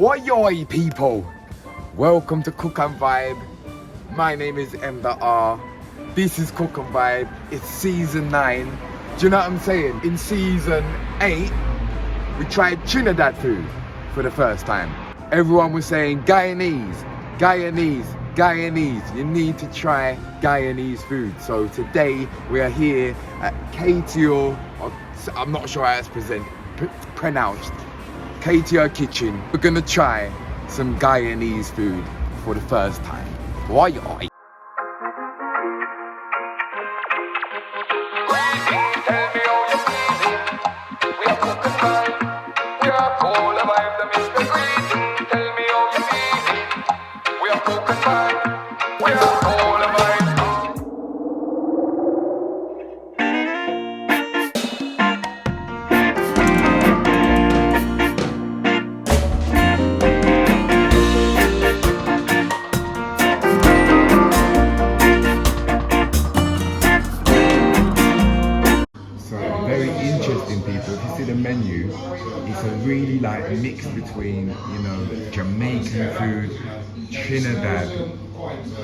Oi people, welcome to Cook and Vibe. My name is M.R. This is Cook and Vibe. It's season 9. Do you know what I'm saying? In season 8, we tried Trinidad food for the first time. Everyone was saying Guyanese, Guyanese, Guyanese. You need to try Guyanese food. So today we are here at Kaiteur, I'm not sure how it's pronounced. Kaiteur kitchen. We're gonna try some Guyanese food for the first time. Oi, oi. The menu, it's a really like mix between, you know, Jamaican food, Trinidad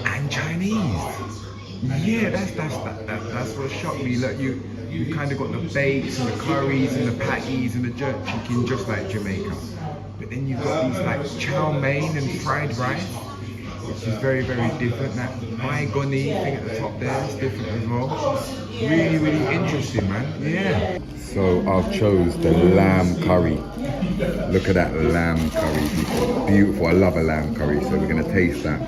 and Chinese. Yeah, that's what shocked me. Look, you kind of got the bakes and the curries and the patties and the jerk chicken just like Jamaica, but then you've got these like chow mein and fried rice, which is very, very different. That Guyanese thing at the top there is different as well. Really, really interesting, man. Yeah. So I've chose the lamb curry. Look at that lamb curry, people. Beautiful. I love a lamb curry, so we're gonna taste that.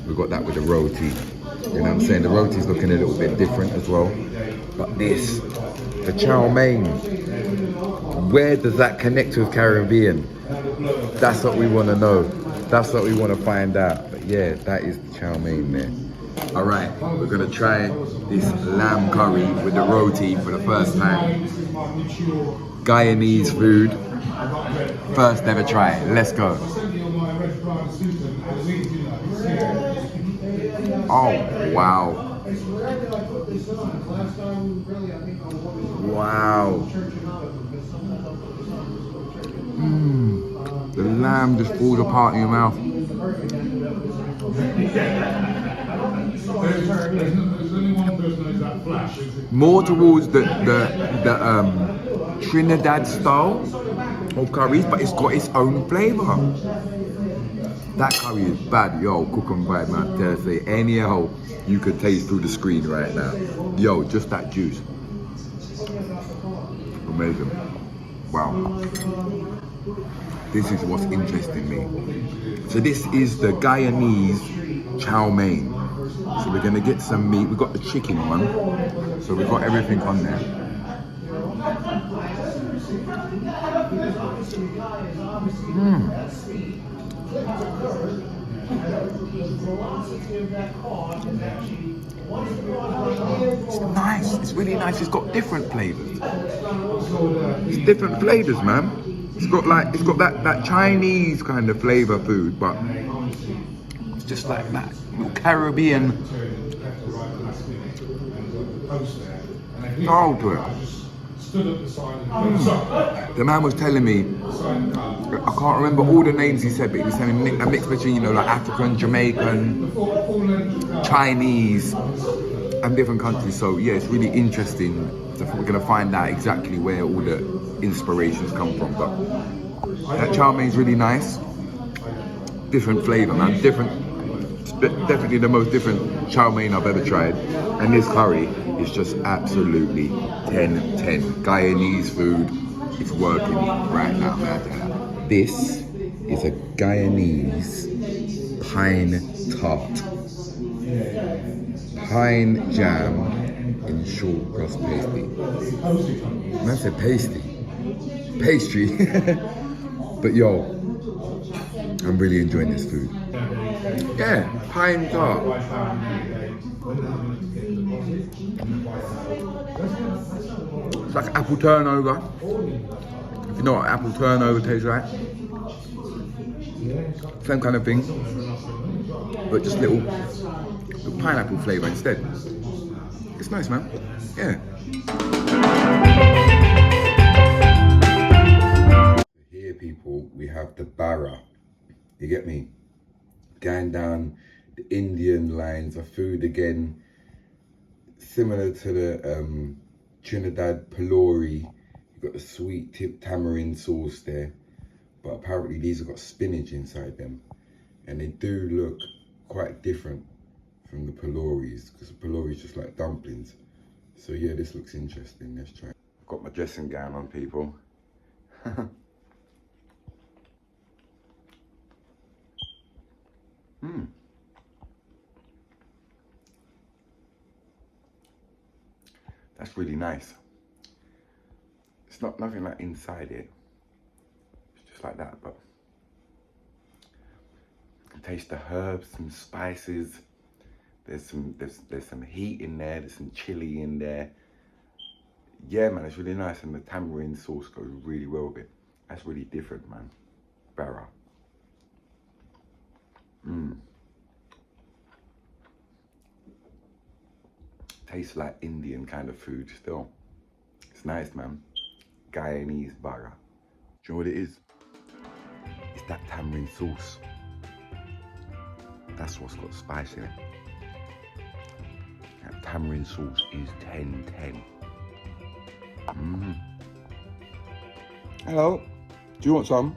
We've got that with the roti. You know what I'm saying? The roti's looking a little bit different as well. But this, the chow mein, where does that connect with Caribbean? That's what we want to know. That's what we want to find out. But yeah, that is the chow mein there. All right, we're gonna try this lamb curry with the roti for the first time. Guyanese food, first ever try. Let's go. Oh wow! Wow! The lamb just falls apart in your mouth. More towards the Trinidad style of curries, but it's got its own flavour. That curry is bad, yo. Cook and Vibe, man. Dare I say, anyhow, you could taste through the screen right now. Yo, just that juice. Amazing. Wow. This is what's interesting me. So this is the Guyanese chow mein. So we're gonna get some meat. We've got the chicken one. So we've got everything on there. It's nice. It's really nice. It's got different flavors. It's different flavors, man. It's got that Chinese kind of flavor food, but it's just like that Caribbean style to it. The man was telling me, I can't remember all the names he said, but he was saying a mix between, you know, like African, Jamaican, Chinese, and different countries. So yeah, it's really interesting. So we're gonna find out exactly where all the inspirations come from. But that chow mein is really nice. Different flavor, man. Definitely the most different chow mein I've ever tried. And this curry is just absolutely 10/10. Guyanese food is working right now, man. This is a Guyanese pine tart. Pine jam in short crust pastry. Man said pasty. Pastry. But yo, I'm really enjoying this food. Yeah, pine tart. It's like apple turnover. If you know what apple turnover tastes like. Same kind of thing, but just little pineapple flavour instead. It's nice, man. Yeah. Here, people, we have the bara. You get me? Going down the Indian lines of food again, similar to the Trinidad pylori. You've got the sweet tip tamarind sauce there, but apparently these have got spinach inside them, and they do look quite different from the pyloris, because the pylori is just like dumplings. So yeah, this looks interesting. Let's try. I've got my dressing gown on, people. That's really nice. It's not nothing like inside it. It's just like that, but you can taste the herbs, some spices. There's some heat in there. There's some chili in there. Yeah, man, it's really nice, and the tamarind sauce goes really well with it. That's really different, man. Barra. Tastes like Indian kind of food still. It's nice, man. Guyanese barra. Do you know what it is? It's that tamarind sauce. That's what's got spice in it. That tamarind sauce is 10-10. Hello, do you want some?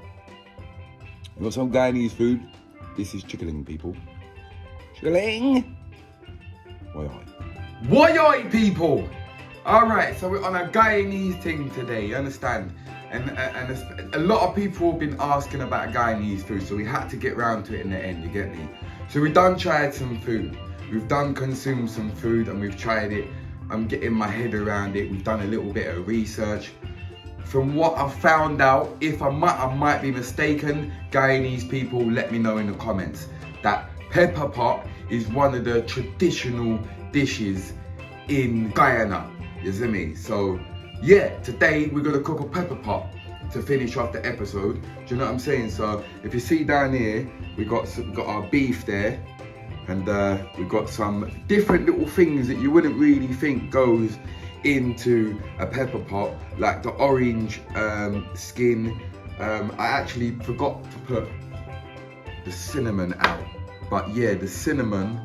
You want some Guyanese food? This is chickeling, people. Chickeling! Woyoy, people! Alright, so we're on a Guyanese thing today, you understand? And a lot of people have been asking about Guyanese food, so we had to get round to it in the end, you get me? So we've done tried some food. We've done consumed some food and we've tried it. I'm getting my head around it. We've done a little bit of research. From what I've found out, if I might be mistaken, Guyanese people, let me know in the comments, that pepper pot is one of the traditional dishes in Guyana, you see me? So yeah, today we're gonna cook a pepper pot to finish off the episode. Do you know what I'm saying? So if you see down here, we got our beef there, and we've got some different little things that you wouldn't really think goes into a pepper pot, like the orange skin. I actually forgot to put the cinnamon out, but yeah, the cinnamon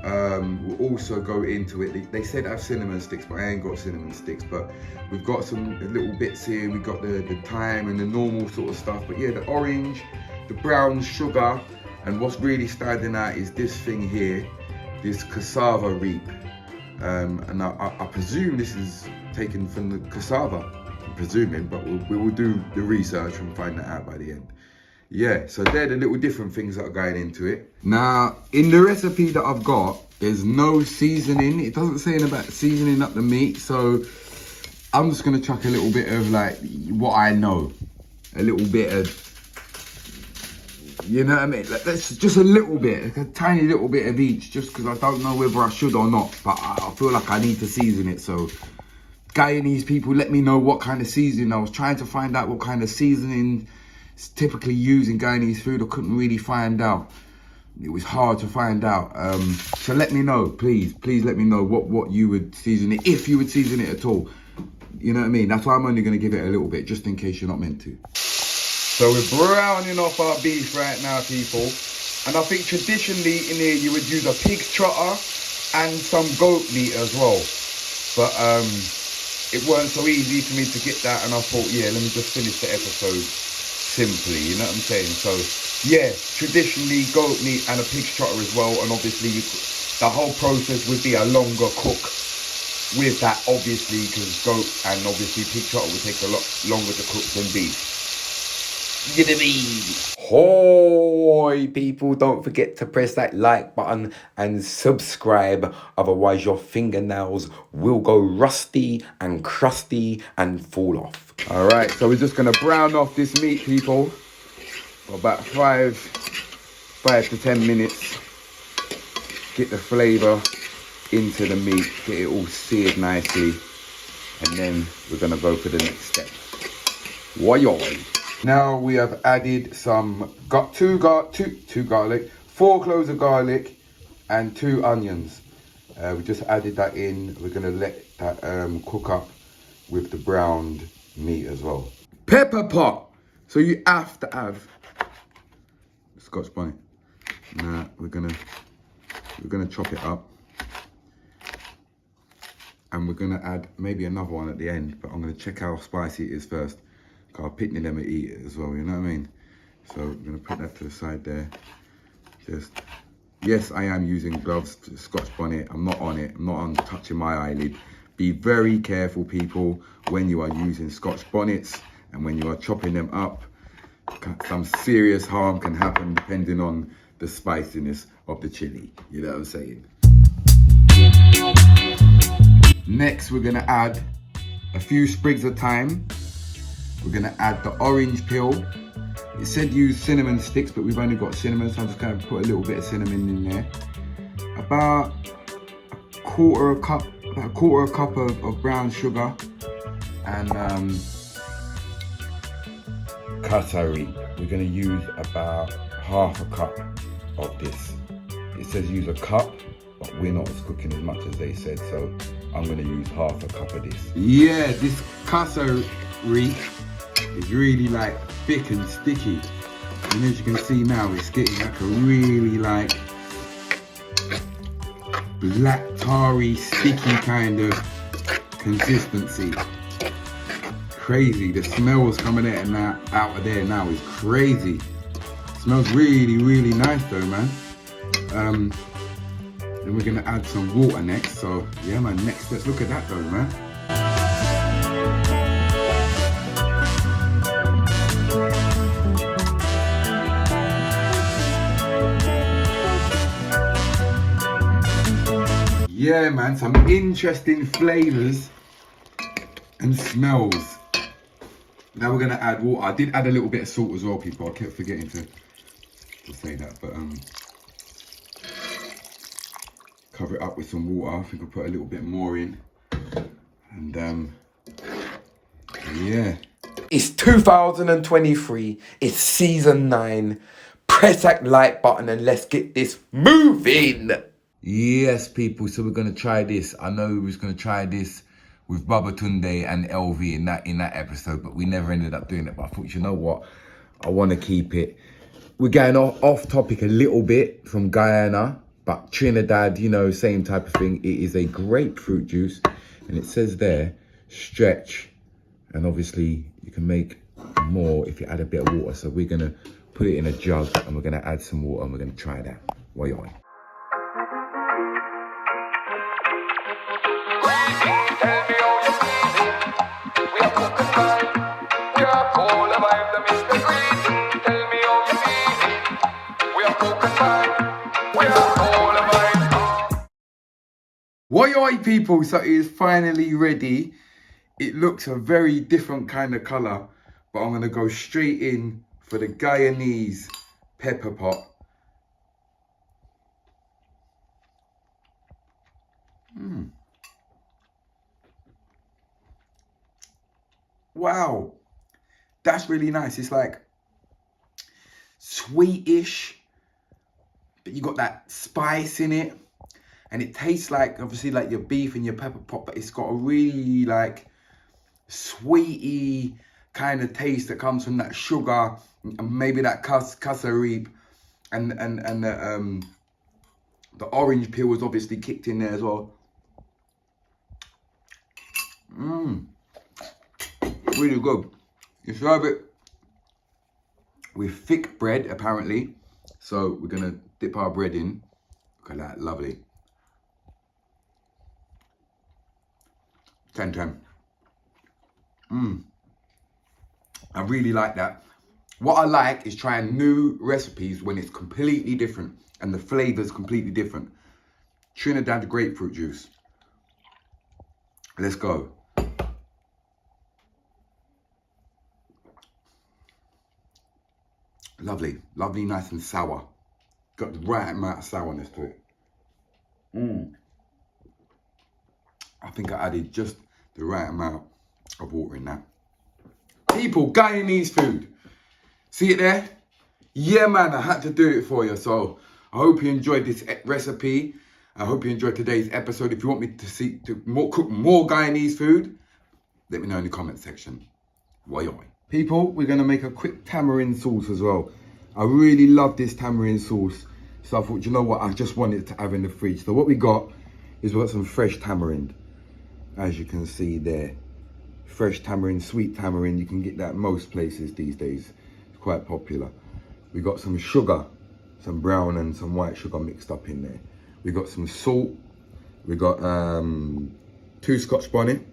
will also go into it. They said I have cinnamon sticks, but I ain't got cinnamon sticks. But we've got some little bits here. We've got the thyme and the normal sort of stuff. But yeah, the orange, the brown sugar, and what's really standing out is this thing here, this cassava reap. And I presume this is taken from the cassava. I'm presuming, but we will do the research and find that out by the end. Yeah, so they're the little different things that are going into it. Now, in the recipe that I've got, there's no seasoning. It doesn't say anything about seasoning up the meat, so I'm just gonna chuck a little bit of like what I know. A little bit of, you know what I mean? Like, that's just a little bit, like a tiny little bit of each, just because I don't know whether I should or not, but I feel like I need to season it. So Guyanese people, let me know what kind of seasoning. I was trying to find out what kind of seasoning typically used in Guyanese food. I couldn't really find out. It was hard to find out. So let me know, please let me know what you would season it, if you would season it at all. You know what I mean? That's why I'm only going to give it a little bit, just in case you're not meant to. So we're browning off our beef right now, people. And I think traditionally in here you would use a pig's trotter and some goat meat as well. But it weren't so easy for me to get that, and I thought, yeah, let me just finish the episode simply, you know what I'm saying? So yeah, traditionally goat meat and a pig's trotter as well, and obviously the whole process would be a longer cook with that, obviously, because goat and obviously pig trotter would take a lot longer to cook than beef. You know what I mean? Hoy, people, don't forget to press that like button and subscribe, otherwise your fingernails will go rusty and crusty and fall off. All right, so we're just gonna brown off this meat, people, for about 5 to 10 minutes. Get the flavor into the meat, get it all seared nicely, and then we're gonna go for the next step. Woyoy. Now we have added some, two garlic, 4 cloves of garlic and 2 onions. We just added that in. We're gonna let that cook up with the browned meat as well. Pepper pot. So you have to have, let's Scotch bonnet. Now we're gonna chop it up. And we're gonna add maybe another one at the end, but I'm gonna check how spicy it is first. Cause I'll picnic them and eat it as well, you know what I mean? So I'm gonna put that to the side there. Just, yes, I am using gloves, Scotch bonnet. I'm not on it, I'm not on touching my eyelid. Be very careful, people, when you are using Scotch bonnets and when you are chopping them up. Some serious harm can happen depending on the spiciness of the chili, you know what I'm saying? Next, we're gonna add a few sprigs of thyme. We're gonna add the orange peel. It said use cinnamon sticks, but we've only got cinnamon, so I'm just gonna put a little bit of cinnamon in there. About a quarter of a cup of brown sugar, and Kaiteur. We're gonna use about half a cup of this. It says use a cup, but we're not cooking as much as they said, so I'm gonna use half a cup of this. Yeah, this Kaiteur is really like thick and sticky. And as you can see now, it's getting like a really like black tarry, sticky kind of consistency. Crazy, the smells coming out of there now is crazy. Smells really, really nice though, man. Then we're gonna add some water next. So yeah, man, next, let's look at that though, man. Yeah, man, some interesting flavors and smells. Now we're gonna add water. I did add a little bit of salt as well, people. I kept forgetting to say that, but cover it up with some water. I think I'll put a little bit more in. And yeah. It's 2023, it's season 9. Press that like button and let's get this moving. Yes, people, so we're gonna try this. I know we was gonna try this with Babatunde and LV in that episode, but we never ended up doing it. But I thought, you know what? I wanna keep it. We're going off topic a little bit from Guyana, but Trinidad, you know, same type of thing. It is a grapefruit juice, and it says there, stretch, and obviously you can make more if you add a bit of water. So we're gonna put it in a jug and we're gonna add some water and we're gonna try that. Why? Oi people, so it is finally ready. It looks a very different kind of colour, but I'm going to go straight in for the Guyanese pepper pot. Wow, that's really nice. It's like sweetish, but you got that spice in it. And it tastes like, obviously, like your beef and your pepper pot, but it's got a really like sweety kind of taste that comes from that sugar, and maybe that Kaiteur, and the orange peel was obviously kicked in there as well. Really good. You serve it with thick bread, apparently. So we're gonna dip our bread in. Look at that, lovely. 10/10. I really like that. What I like is trying new recipes when it's completely different and the flavor's completely different. Trinidad grapefruit juice. Let's go. Lovely, lovely, nice and sour. Got the right amount of sourness to it. I think I added just the right amount of water in that. People, Guyanese food. See it there? Yeah, man, I had to do it for you. So I hope you enjoyed this recipe. I hope you enjoyed today's episode. If you want me to cook more Guyanese food, let me know in the comment section. Why? People, we're going to make a quick tamarind sauce as well. I really love this tamarind sauce. So I thought, you know what, I just wanted to have in the fridge. So what we got is we got some fresh tamarind, as you can see there. Fresh tamarind, sweet tamarind, you can get that most places these days. It's quite popular. We got some sugar, some brown and some white sugar mixed up in there. We got some salt. We got 2 Scotch bonnet,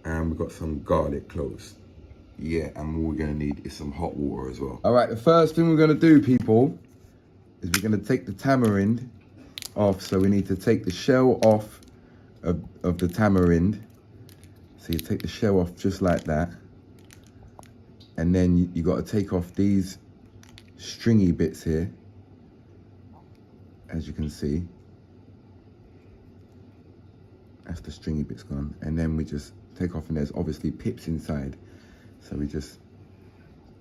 and we got some garlic cloves. Yeah, and all we're gonna need is some hot water as well. All right, the first thing we're gonna do, people, is we're gonna take the tamarind off. So we need to take the shell off of the tamarind. So you take the shell off just like that. And then you got to take off these stringy bits here, as you can see. That's the stringy bits gone. And then we just take off, and there's obviously pips inside. So we just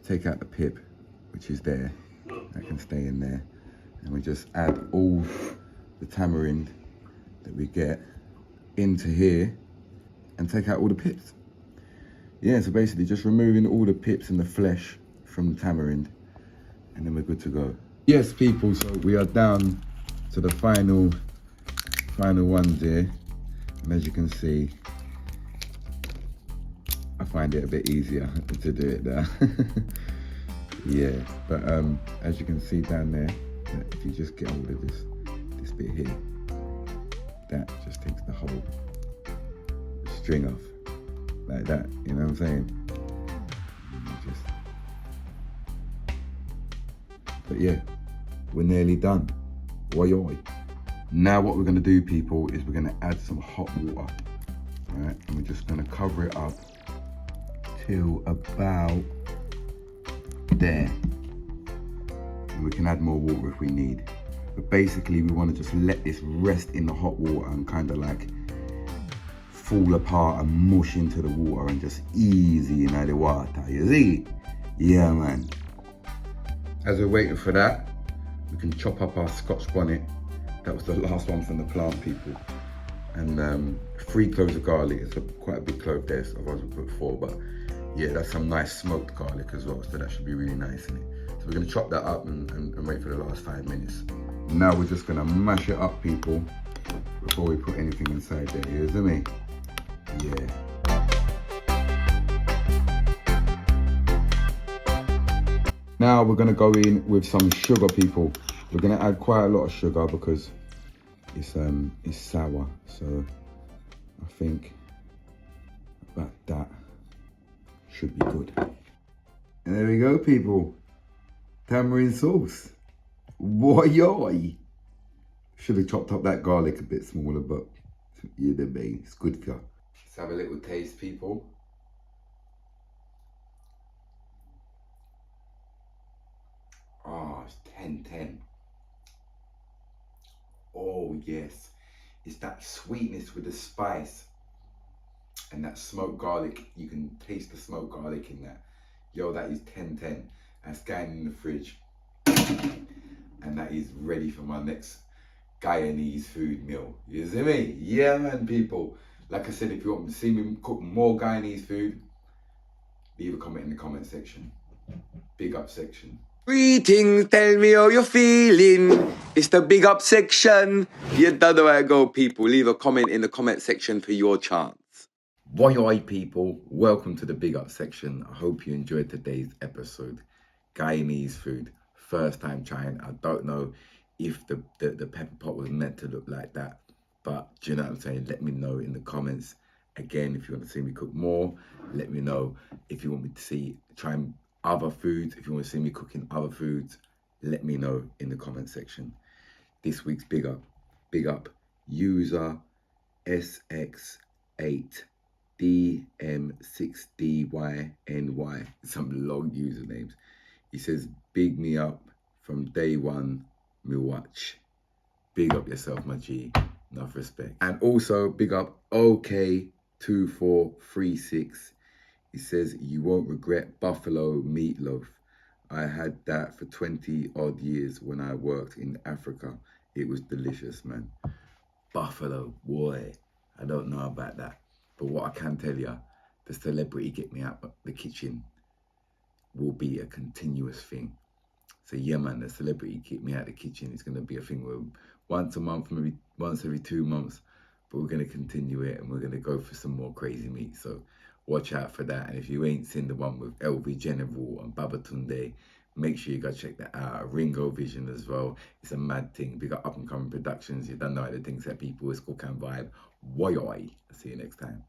take out the pip, which is there. That can stay in there. And we just add all the tamarind that we get into here and take out all the pips. Yeah, so basically just removing all the pips and the flesh from the tamarind, and then we're good to go. Yes, people, so we are down to the final ones here. And as you can see, I find it a bit easier to do it there. Yeah, but as you can see down there, if you just get hold of this bit here, that just takes the whole string off, like that, you know what I'm saying? But yeah, we're nearly done. Oi oi. Now what we're gonna do, people, is we're gonna add some hot water, right? And we're just gonna cover it up till about there. And we can add more water if we need. But basically we wanna just let this rest in the hot water and kind of like fall apart and mush into the water and just easy in the water, you see? Yeah, man. As we're waiting for that, we can chop up our Scotch bonnet. That was the last one from the plant, people. And 3 cloves of garlic. It's quite a big clove there, so otherwise we'll put 4, but yeah, that's some nice smoked garlic as well, so that should be really nice in it. So we're gonna chop that up and wait for the last 5 minutes. Now we're just gonna mash it up, people, before we put anything inside there, you see me? Yeah. Now we're gonna go in with some sugar, people. We're gonna add quite a lot of sugar because it's sour. So I think about that should be good. And there we go, people. Tamarind sauce. Boy, should have chopped up that garlic a bit smaller, but either way, it's good for you. Let's have a little taste, people. Oh, it's 10-10. Oh yes, it's that sweetness with the spice and that smoked garlic. You can taste the smoked garlic in that. Yo, that is 10-10. That's going in the fridge. And that is ready for my next Guyanese food meal. You see me? Yeah, man, people. Like I said, if you want to see me cook more Guyanese food, leave a comment in the comment section. Big up section. Greetings, tell me how you're feeling. It's the big up section. You don't know where to go, people. Leave a comment in the comment section for your chance. Oi, people. Welcome to the big up section. I hope you enjoyed today's episode. Guyanese food. First time trying. I don't know if the pepper pot was meant to look like that. But do you know what I'm saying? Let me know in the comments. Again, if you want to see me cook more, let me know. If you want me to try other foods, if you want to see me cooking other foods, let me know in the comment section. This week's big up user SX8DM6DYNY, some long usernames. He says, big me up from day one, me watch. Big up yourself, my G, enough respect. And also big up OK2436. He says, you won't regret buffalo meatloaf. I had that for 20 odd years when I worked in Africa. It was delicious, man. Buffalo, boy. I don't know about that. But what I can tell you, the celebrity get me out of the kitchen will be a continuous thing. So yeah, man, the celebrity Keep Me Out the Kitchen is going to be a thing where once a month, maybe once every 2 months, but we're going to continue it and we're going to go for some more crazy meat. So watch out for that. And if you ain't seen the one with LV General and Babatunde, make sure you go check that out. Ringo Vision as well. It's a mad thing. Big up and coming productions. You don't know how the things that people is cook and vibe. Woy. I'll see you next time.